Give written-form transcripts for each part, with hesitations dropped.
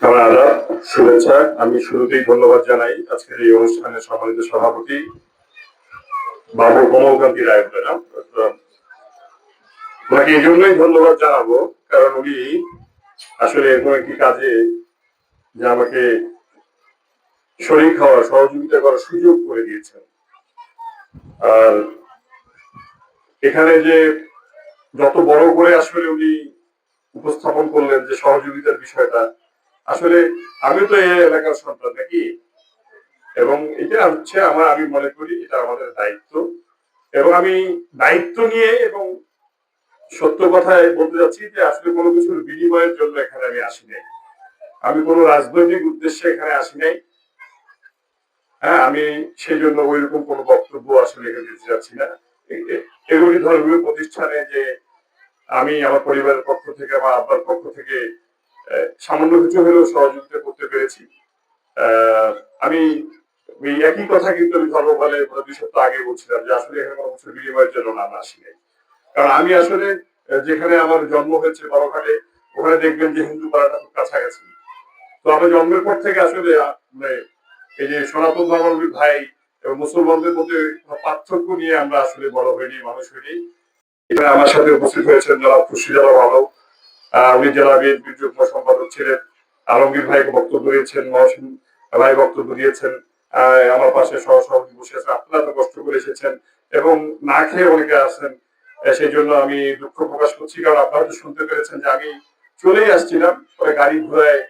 আমার আদাব, শুভেচ্ছা। আমি শুরুতেই ধন্যবাদ জানাই আজকের এই অনুষ্ঠানের সম্মানিত সভাপতি বাবু কমলকান্তি রায় ম্যাডাম। ওনাকে এই জন্যই ধন্যবাদ জানাবো কারণ উনি আসলে এরকম একটি কাজে যে আমাকে শরীর হওয়ার সহযোগিতা করার সুযোগ করে দিয়েছেন। আর এখানে যে যত বড় করে আসলে উনি উপস্থাপন করলেন যে সহযোগিতার বিষয়টা, আসলে আমি তো এই এলাকার সন্তান নাকি, এবং এটা হচ্ছে আমি মনে করি এটা আমাদের দায়িত্ব। এবং আমি দায়িত্ব নিয়ে এবং সত্য কথায় বলতে যাচ্ছি যে আসলে কোনো কিছুর বিনিময়ের জন্য এখানে আমি আসি নাই। আমি কোনো রাজনৈতিক উদ্দেশ্যে এখানে আসি নাই। হ্যাঁ, আমি সেই জন্য ওইরকম কোনো বক্তব্য আসলে এখানে দিতে যাচ্ছি না। এগুলি ধর্মীয় প্রতিষ্ঠানে যে আমি আমার পরিবারের পক্ষ থেকে আমার আব্বার পক্ষ থেকে সামান্য কিছু হলেও সহযোগিতা করতে পেরেছি। আমি এই একই কথা কিন্তু আমি ধর্মপালে ২ সপ্তাহ আগে বলছিলাম যে আসলে এখানে কোনো কিছু বিনিময়ের জন্য না আসি নাই। কারণ আমি আসলে যেখানে আমার জন্ম হয়েছে বড়ঘাটে, ওখানে দেখবেন যে হিন্দু পাড়াটা খুব কাছাকাছি। তো আমার জন্মের পর থেকে আসলে মানে এই যে সনাতন ধর্মাবলম্বী ভাই এবং মুসলমানদের মধ্যে পার্থক্য নিয়ে আমরা আসলে বড় হইনি, মানুষ হইনি। এখানে আমার সাথে উপস্থিত হয়েছেন জনাব খুরশিদ আলম আলম, উনি জেলা বিএনপির যুগ্ম সম্পাদক ছিলেন। আলমগীর ভাই বক্তব্য দিয়েছেন, মহসিন ভাই বক্তব্য দিয়েছেন, আমার পাশে সহসভাপতি বসে আছেন। আপনারা তো কষ্ট করে এসেছেন এবং না খেয়ে অনেকে আছেন, সেই জন্য আমি দুঃখ প্রকাশ করছি। কারণ আপনারা তো শুনতে পেরেছেন যে আমি চলেই আসছিলাম, পরে গাড়ি ঘোড়ায়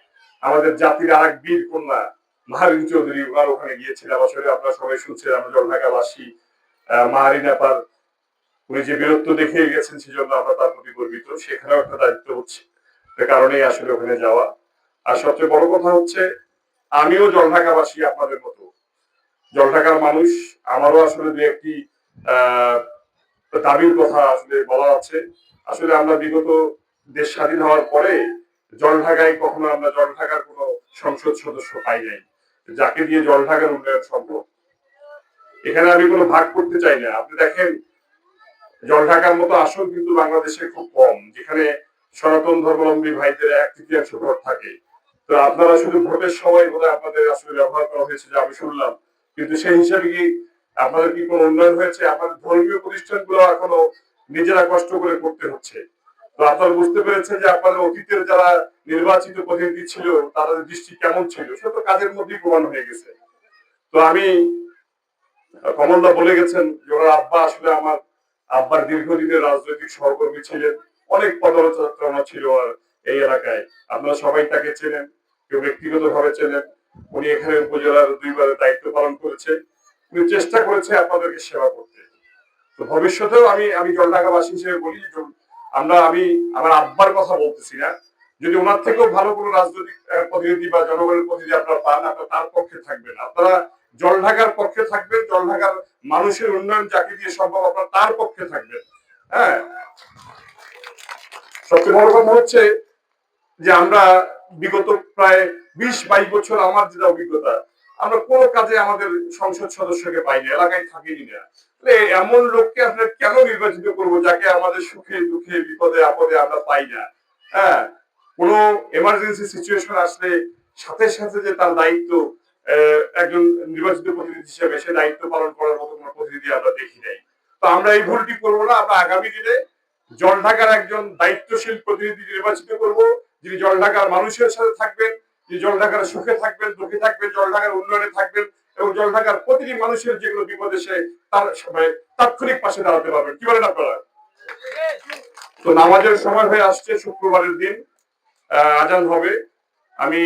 আমাদের জাতির আরেক বীর কন্যা মাহারিন চৌধুরী ওনার ওখানে গিয়েছিলাম। আসলে আপনারা সবাই শুনছেন, আমরা জলঢাকাবাসী মাহারিন আপার উনি যে বীরত্ব দেখিয়ে গেছেন সেজন্য আমরা তার প্রতি গর্বিত। সেখানেও একটা দায়িত্ব হচ্ছে, এ কারণেই আসলে ওখানে যাওয়া। আর সবচেয়ে বড় কথা হচ্ছে আমিও জলঢাকাবাসী আপনাদের মতো, জলঢাকার মানুষ। আমারও আসলে দু একটি আহ দাবির কথা আসলে বলা আছে। আসলে আমরা বিগত দেশ স্বাধীন হওয়ার পরে জলঢাকায় কখনো আমরা জলঢাকার কোনো সংসদ সদস্য পাই নাই যাকে দিয়ে জলঢাকার উন্নয়ন সম্ভব। এখানে আমি কোনো ভাগ করতে চাই না। আপনি দেখেন জলঢাকার মতো আসন কিন্তু বাংলাদেশে খুব কম, যেখানে সনাতন ধর্মাবলম্বী ভাইদের 1/3 ভোট থাকে। তো আপনারা শুধু ভোটের সময় বলে আপনাদের আসলে ব্যবহার করা হয়েছে যে আমি শুনলাম, কিন্তু সেই হিসাবে কি আপনাদের কি কোনো উন্নয়ন হয়েছে? আপনাদের ধর্মীয় প্রতিষ্ঠানগুলো এখনো নিজেরা কষ্ট করে করতে হচ্ছে। তো আপনারা বুঝতে পেরেছেন যে আপনাদের অতীতের যারা নির্বাচিত প্রতিনিধি ছিল তাদের দৃষ্টি কেমন ছিল, সেটা তো কাজের মধ্যেই প্রমাণ হয়ে গেছে। তো আমি কমলদা বলে গেছেন যে ওনার আব্বা আসলে আমার আব্বার দীর্ঘদিনের রাজনৈতিক সহকর্মী ছিলেন, অনেক পদচারণা ছিল এই এলাকায়। আপনারা সবাই তাকে চেনেন, কেউ ব্যক্তিগত ভাবে চেনেন। উনি এখানে উপজেলার 2 বারের দায়িত্ব পালন করেছে। উনি চেষ্টা করেছে আপনাদেরকে সেবা করতে। তো ভবিষ্যতেও আমি আমি জলঢাকাবাসী হিসেবে বলি, আমি আমার আব্বার কথা বলতেছি না, যদি ওনার থেকেও ভালো কোনো রাজনৈতিক প্রতিনিধি বা জনগণের প্রতিনিধি আপনারা পান, আপনারা তার পক্ষে থাকবেন। আপনারা জলঢাকার পক্ষে থাকবেন, জলঢাকার মানুষের উন্নয়ন যাকে দিয়ে সম্ভব আপনারা তার পক্ষে থাকবেন। হ্যাঁ, সবচেয়ে বড় কথা হচ্ছে যে আমরা বিগত প্রায় 20-22 বছর আমার যেটা অভিজ্ঞতা, আমরা কোনো কাজে আমাদের সংসদ সদস্যকে পাইনি, এলাকায় থাকিনি না। এমন লোককে আমরা কেন নির্বাচিত করব যাকে আমাদের সুখে দুঃখে বিপদে আপদে আমরা পাই না? হ্যাঁ, কোনো এমার্জেন্সি সিচুয়েশন আসলে সাথে সাথে যে তার দায়িত্ব একজন নির্বাচিত প্রতিনিধি হিসেবে সে দায়িত্ব পালন করার মতো কোনো প্রতিনিধি আমরা দেখি নাই। তো আমরা এই ভুলটি করবো না। আমরা আগামী দিনে জলঢাকার একজন দায়িত্বশীল প্রতিনিধি নির্বাচিত করব, যিনি জলঢাকার মানুষের সাথে থাকবেন, যিনি জলঢাকার সুখে থাকবেন, দুঃখে থাকবেন, জলঢাকার উন্নয়নে থাকবেন এবং জলঢাকার প্রতিটি মানুষের যেগুলো বিপদে সে তার তাৎক্ষণিক পাশে দাঁড়াতে পারবেন। কি বলেন আপনারা? তো নামাজের সময় হয়ে আসছে, শুক্রবারের দিন আজান হবে। আমি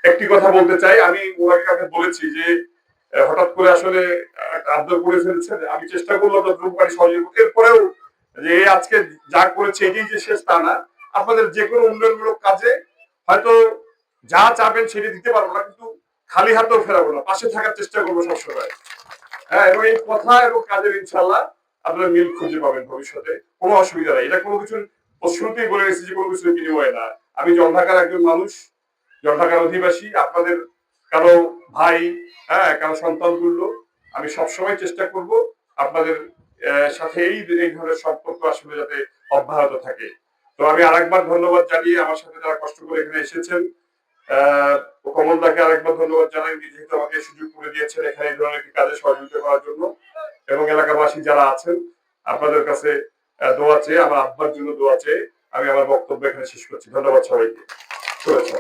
একটি কথা বলতে চাই, আমি ওনাকে বলেছি যে হঠাৎ করে আসলে আবদার করে ফেলছেন, আমি চেষ্টা করলাম যতটুকু পারি সহযোগিতা। এরপরেও যে আজকে যা করেছে এটাই যে শেষ তা না। আপনাদের যে কোনো উন্নয়নমূলক কাজে হয়তো যা চাবেন সেটা দিতে পারবো না, কিন্তু খালি হাতেও ফেরাবো না, পাশে থাকার চেষ্টা করবো সবসময়। হ্যাঁ, এবং এই কথা এবং কাজের ইনশাল্লাহ আপনারা মিল খুঁজে পাবেন ভবিষ্যতে, কোনো অসুবিধা নেই। এটা কোনো কিছুর শুরুতেই বলে গেছি যে কোনো কিছুর বিনিময়ে না। আমি জলঢাকার একজন মানুষ, জলঢাকার অধিবাসী, আপনাদের কারো ভাই, হ্যাঁ, কারো সন্তান তুল্য। আমি সবসময় চেষ্টা করব আপনাদের সাথে এই ধরনের সম্পর্ক আসলে যাতে অব্যাহত থাকে। তো আমি আরেকবার ধন্যবাদ জানিয়ে আমার সাথে যারা কষ্ট করে এখানে এসেছেন, কমলদাকে আরেকবার ধন্যবাদ জানাই, উনি যেহেতু আমাকে সুযোগ করে দিয়েছেন এখানে এই ধরনের একটি কাজে সহযোগিতা করার জন্য। এবং এলাকাবাসী যারা আছেন আপনাদের কাছে দোয়া চেয়ে, আমার আব্বার জন্য দোয়া চেয়ে আমি আমার বক্তব্য এখানে শেষ করছি। ধন্যবাদ সবাইকে। শুভেচ্ছা।